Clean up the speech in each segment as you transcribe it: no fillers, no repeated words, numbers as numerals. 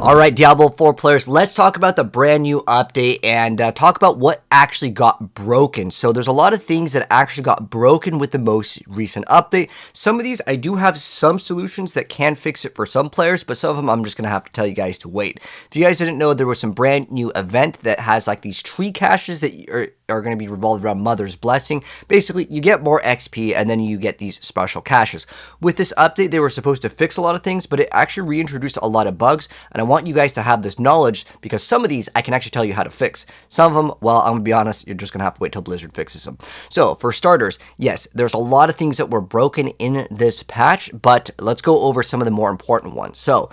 Alright, Diablo 4 players, let's talk about the brand new update and talk about what actually got broken. So there's a lot of things that actually got broken with the most recent update. Some of these, I do have some solutions that can fix it for some players, but some of them I'm just going to have to tell you guys to wait. If you guys didn't know, there was some brand new event that has like these tree caches that are going to be revolved around Mother's Blessing. Basically, you get more XP and then you get these special caches. With this update, they were supposed to fix a lot of things, but it actually reintroduced a lot of bugs, and I want you guys to have this knowledge because some of these I can actually tell you how to fix. Some of them, well, I'm going to be honest, you're just going to have to wait till Blizzard fixes them. So, for starters, yes, there's a lot of things that were broken in this patch, but let's go over some of the more important ones. So,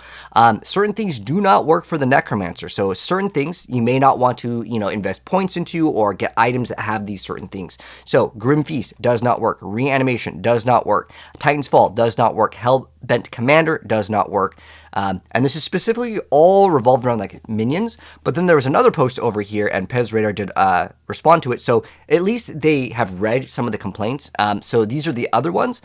certain things do not work for the Necromancer. So, certain things you may not want to, invest points into or get items that have these certain things. So, Grim Feast does not work. Reanimation does not work. Titan's Fall does not work. Hellbent Commander does not work. And this is specifically all revolved around like minions, but then there was another post over here and Pez Radar did respond to it, so at least they have read some of the complaints. So these are the other ones.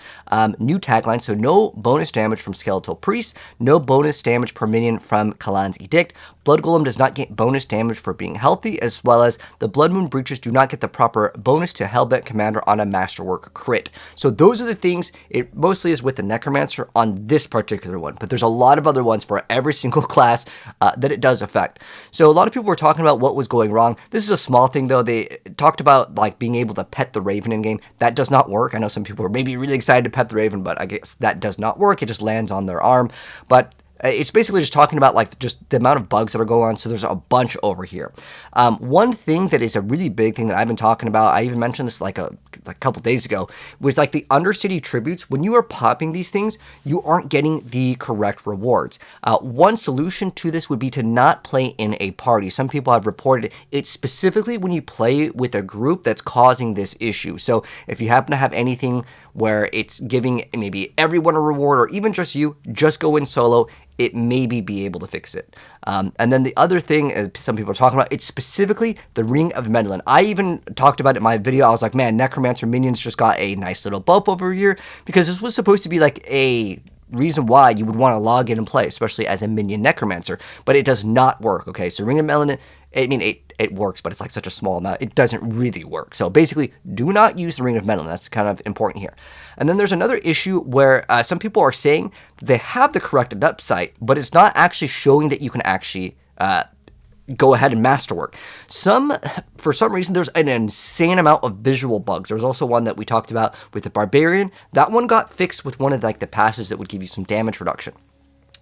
New tagline, so no bonus damage from Skeletal Priest, no bonus damage per minion from Kalan's Edict, Blood Golem does not get bonus damage for being healthy, as well as the Blood Moon Breaches do not get the proper bonus to Hellbent Commander on a Masterwork crit. So those are the things, it mostly is with the Necromancer on this particular one, but there's a lot of other ones for every single class that it does affect. So a lot of people were talking about what was going wrong. This is a small thing though. They talked about like being able to pet the Raven in game. That does not work. I know some people are maybe really excited to pet the Raven, but I guess that does not work. It just lands on their arm. But it's basically just talking about like just the amount of bugs that are going on. So there's a bunch over here. One thing that is a really big thing that I've been talking about, I even mentioned this like a couple days ago, was like the Undercity tributes. When you are popping these things, you aren't getting the correct rewards. One solution to this would be to not play in a party. Some people have reported it's specifically when you play with a group that's causing this issue. So if you happen to have anything where it's giving maybe everyone a reward or even just you, just go in solo. It maybe be able to fix it. And then the other thing, as some people are talking about, it's specifically the Ring of Mendeln. I even talked about it in my video. I was like, man, Necromancer minions just got a nice little buff over here, because this was supposed to be like a reason why you would want to log in and play, especially as a minion Necromancer, but it does not work, okay? So Ring of Mendeln, I mean, it works, but it's like such a small amount. It doesn't really work. So basically, do not use the Ring of Mendeln. That's kind of important here. And then there's another issue where some people are saying they have the corrected upside, but it's not actually showing that you can actually go ahead and masterwork. For some reason, there's an insane amount of visual bugs. There was also one that we talked about with the Barbarian. That one got fixed with one of like the passes that would give you some damage reduction.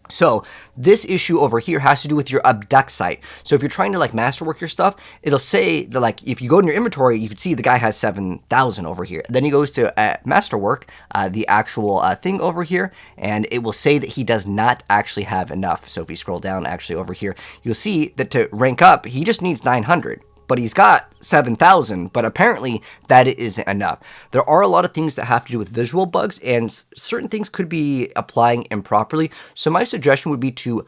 So this issue over here has to do with your abduct site. So if you're trying to like masterwork your stuff, it'll say that like if you go in your inventory, you can see the guy has 7,000 over here. Then he goes to masterwork, the actual thing over here, and it will say that he does not actually have enough. So if you scroll down actually over here, you'll see that to rank up, he just needs 900. But he's got 7,000, but apparently that isn't enough. There are a lot of things that have to do with visual bugs, and certain things could be applying improperly. So my suggestion would be to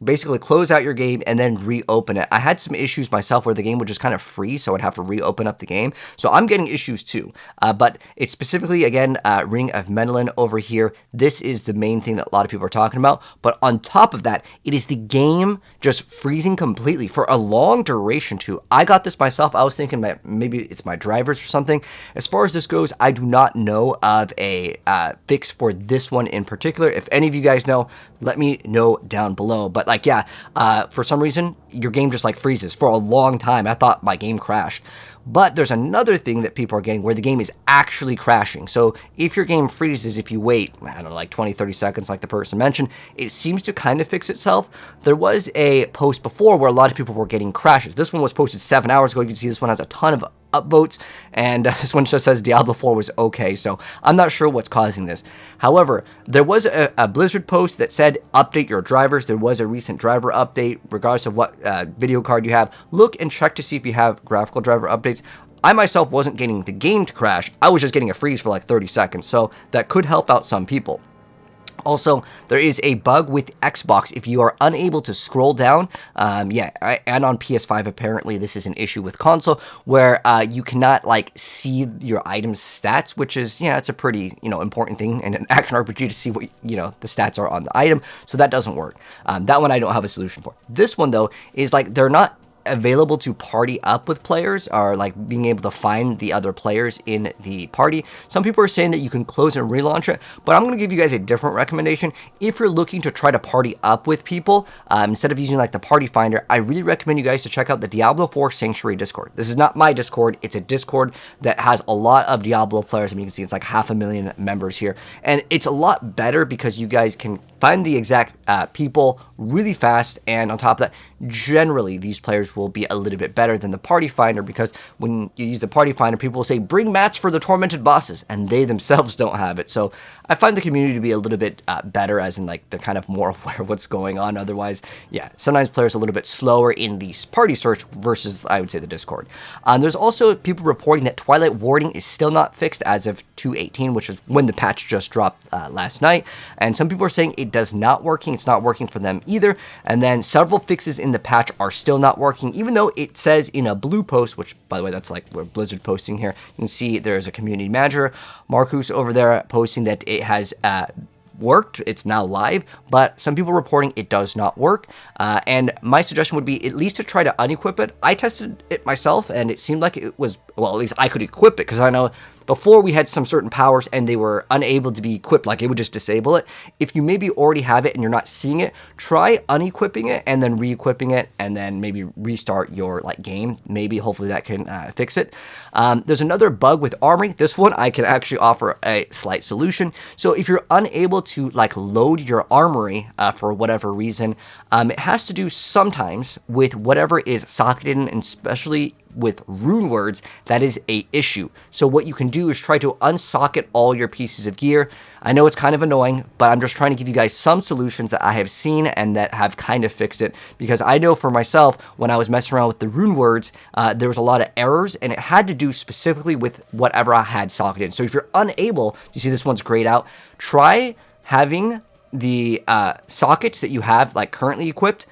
basically close out your game and then reopen it. I had some issues myself where the game would just kind of freeze, so I'd have to reopen up the game. So I'm getting issues too. But it's specifically, again, Ring of Mendeln over here. This is the main thing that a lot of people are talking about. But on top of that, it is the game just freezing completely for a long duration too. I got this myself. I was thinking that maybe it's my drivers or something. As far as this goes, I do not know of a fix for this one in particular. If any of you guys know, let me know down below. But like, yeah, for some reason, your game just like freezes for a long time. I thought my game crashed. But there's another thing that people are getting where the game is actually crashing. So if your game freezes, if you wait, I don't know, like 20, 30 seconds like the person mentioned, it seems to kind of fix itself. There was a post before where a lot of people were getting crashes. This one was posted 7 hours ago. You can see this one has a ton of upvotes, and this one just says Diablo 4 was okay, so I'm not sure what's causing this. However, there was a Blizzard post that said update your drivers. There was a recent driver update, regardless of what video card you have. Look and check to see if you have graphical driver updates. I myself wasn't getting the game to crash. I was just getting a freeze for like 30 seconds, so that could help out some people. Also, there is a bug with Xbox. If you are unable to scroll down, and on PS5, apparently this is an issue with console, where you cannot, like, see your item's stats, which is, it's a pretty, important thing in an action RPG to see what, the stats are on the item, so that doesn't work. That one I don't have a solution for. This one, though, is, like, they're not available to party up with players, or like being able to find the other players in the party. Some people are saying that you can close and relaunch it, but I'm going to give you guys a different recommendation. If you're looking to try to party up with people, instead of using like the party finder, I really recommend you guys to check out the Diablo 4 Sanctuary Discord. This is not my Discord, it's a Discord that has a lot of Diablo players. I mean, you can see it's like 500,000 members here, and it's a lot better because you guys can find the exact people really fast, and on top of that, generally these players will be a little bit better than the party finder, because when you use the party finder, people will say bring mats for the tormented bosses, and they themselves don't have it. So I find the community to be a little bit better, as in like they're kind of more aware of what's going on. Otherwise, sometimes players are a little bit slower in the party search versus, I would say, the Discord. There's also people reporting that Twilight Warding is still not fixed as of 2.18, which is when the patch just dropped last night, and some people are saying it does not working. It's not working for them either. And then several fixes in the patch are still not working, even though it says in a blue post, which by the way, that's like where Blizzard posting here. You can see there's a community manager, Marcus, over there posting that it has worked. It's now live, but some people reporting it does not work. And my suggestion would be at least to try to unequip it. I tested it myself, and it seemed like it was, well, at least I could equip it, because I know before we had some certain powers and they were unable to be equipped, like it would just disable it. If you maybe already have it and you're not seeing it, try unequipping it and then re-equipping it, and then maybe restart your game. Maybe hopefully that can fix it. There's another bug with Armory. This one I can actually offer a slight solution. So if you're unable to load your Armory for whatever reason, it has to do sometimes with whatever is socketed in, and especially with rune words, that is a issue. So what you can do is try to unsocket all your pieces of gear. I know it's kind of annoying, but I'm just trying to give you guys some solutions that I have seen and that have kind of fixed it, because I know for myself, when I was messing around with the rune words, there was a lot of errors, and it had to do specifically with whatever I had socketed. So if you're unable, you see this one's grayed out, try having the sockets that you have currently equipped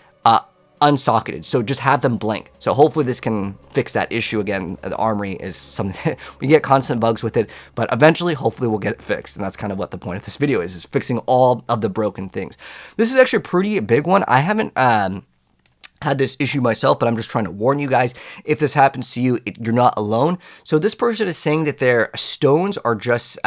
unsocketed, so just have them blank. So hopefully this can fix that issue. Again, the Armory is something that we get constant bugs with it, but eventually hopefully we'll get it fixed, and that's kind of what the point of this video is fixing all of the broken things. This is actually a pretty big one. I haven't had this issue myself, but I'm just trying to warn you guys, if this happens to you, you're not alone. So this person is saying that their stones are just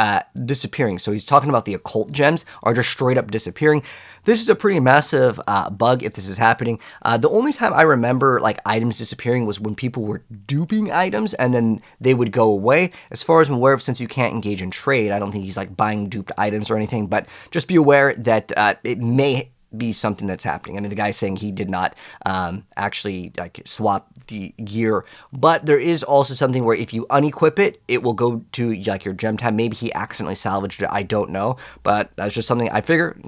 disappearing. So he's talking about the occult gems are just straight up disappearing. This is a pretty massive bug if this is happening. The only time I remember items disappearing was when people were duping items and then they would go away. As far as I'm aware of, since you can't engage in trade, I don't think he's buying duped items or anything, but just be aware that it may be something that's happening. I mean, the guy's saying he did not actually swap the gear, but there is also something where if you unequip it, it will go to your gem tab. Maybe he accidentally salvaged it, I don't know, but that's just something I figure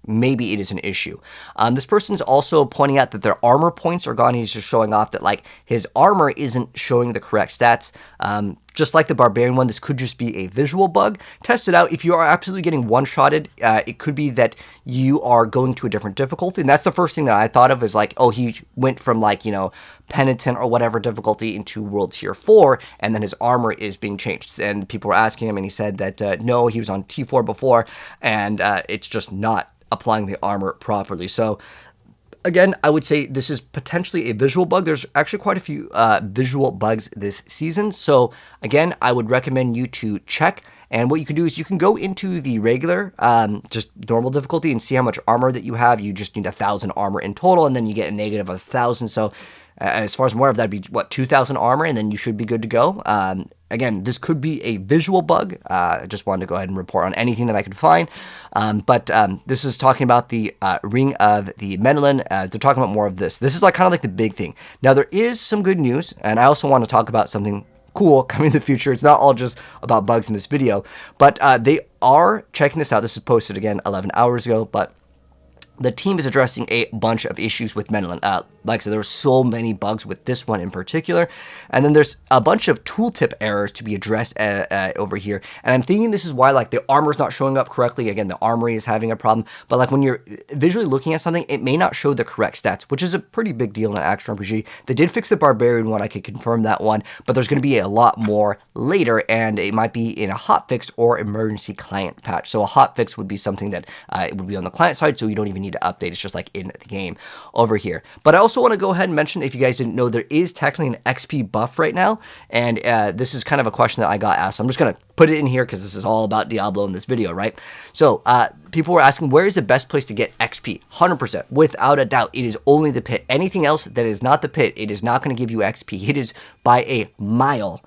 maybe it is an issue. This person's also pointing out that their armor points are gone. He's just showing off that his armor isn't showing the correct stats. Just like the Barbarian one, this could just be a visual bug. Test it out. If you are absolutely getting one-shotted, it could be that you are going to a different difficulty. And that's the first thing that I thought of is oh, he went from Penitent or whatever difficulty into World Tier 4, and then his armor is being changed. And people were asking him, and he said that no, he was on T4 before, and it's just not applying the armor properly. So again, I would say this is potentially a visual bug. There's actually quite a few visual bugs this season. So again, I would recommend you to check. And what you can do is you can go into the regular, just normal difficulty, and see how much armor that you have. You just need 1,000 armor in total, and then you get a negative of 1,000. So as far as I'm aware of, that'd be 2,000 armor, and then you should be good to go. Again, this could be a visual bug. I just wanted to go ahead and report on anything that I could find. But this is talking about the Ring of the Mendeln. They're talking about more of this. This is kind of the big thing. Now, there is some good news, and I also want to talk about something cool coming in the future. It's not all just about bugs in this video, but they are checking this out. This is posted again 11 hours ago, but the team is addressing a bunch of issues with Mendeln. Like I said, there were so many bugs with this one in particular. And then there's a bunch of tooltip errors to be addressed over here. And I'm thinking this is why, like, the armor's not showing up correctly. Again, the Armory is having a problem. But, like, when you're visually looking at something, it may not show the correct stats, which is a pretty big deal in an action RPG. They did fix the Barbarian one. I could confirm that one. But there's going to be a lot more later, and it might be in a hotfix or emergency client patch. So a hotfix would be something that it would be on the client side, so you don't even need to update. It's just like in the game over here. But I also want to go ahead and mention, if you guys didn't know, there is technically an XP buff right now, and this is kind of a question that I got asked, so I'm just going to put it in here because this is all about Diablo in this video, right? So people were asking, where is the best place to get XP? 100%, without a doubt, it is only the pit. Anything else that is not the pit, it is not going to give you XP. It is by a mile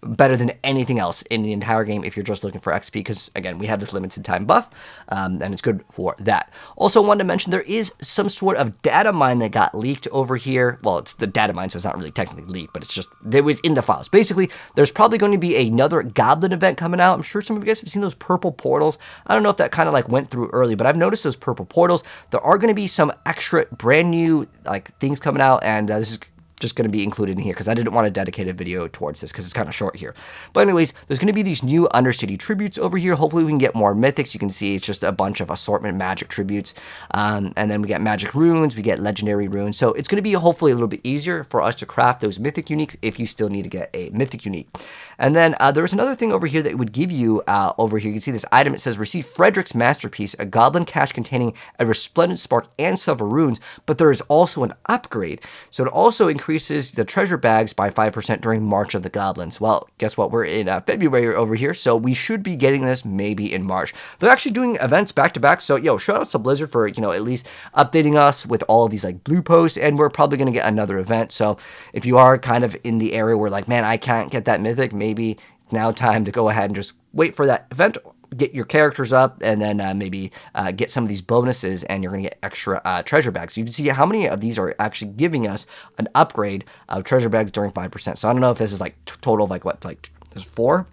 better than anything else in the entire game if you're just looking for XP, because again, we have this limited time buff, and it's good for that. Also wanted to mention, there is some sort of data mine that got leaked over here. Well, it's the data mine, so it's not really technically leaked, but it's just, it was in the files. Basically, there's probably going to be another goblin event coming out. I'm sure some of you guys have seen those purple portals. I don't know if that kind of like went through early, but I've noticed those purple portals. There are going to be some extra brand new like things coming out, and this is just going to be included in here because I didn't want to dedicate a video towards this because it's kind of short here. But anyways, there's going to be these new Undercity tributes over here. Hopefully we can get more mythics. You can see it's just a bunch of assortment magic tributes. And then we get magic runes, we get legendary runes. So it's going to be hopefully a little bit easier for us to craft those mythic uniques if you still need to get a mythic unique. And then there's another thing over here that would give you over here. You can see this item. It says receive Frederick's Masterpiece, a goblin cache containing a resplendent spark and silver runes, but there is also an upgrade. So it also increases the treasure bags by 5% during March of the Goblins. Well, guess what? We're in February over here, so we should be getting this maybe in March. They're actually doing events back to back, so yo, shout out to Blizzard for, you know, at least updating us with all of these like blue posts, and we're probably going to get another event. So if you are kind of in the area where like, man, I can't get that mythic, maybe now time to go ahead and just wait for that event, get your characters up, and then maybe get some of these bonuses, and you're going to get extra treasure bags. So you can see how many of these are actually giving us an upgrade of treasure bags during 5%. So I don't know if this is like total of like what, like there's 4?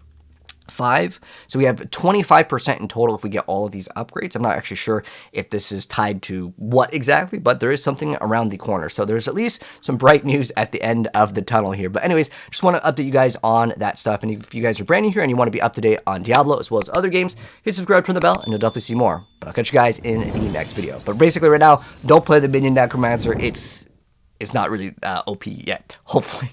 5. So we have 25% in total if we get all of these upgrades. I'm not actually sure if this is tied to what exactly, but there is something around the corner. So there's at least some bright news at the end of the tunnel here. But anyways, just want to update you guys on that stuff. And if you guys are brand new here and you want to be up to date on Diablo as well as other games, hit subscribe, turn the bell, and you'll definitely see more. But I'll catch you guys in the next video. But basically right now, don't play the minion Necromancer. It's not really OP yet, hopefully.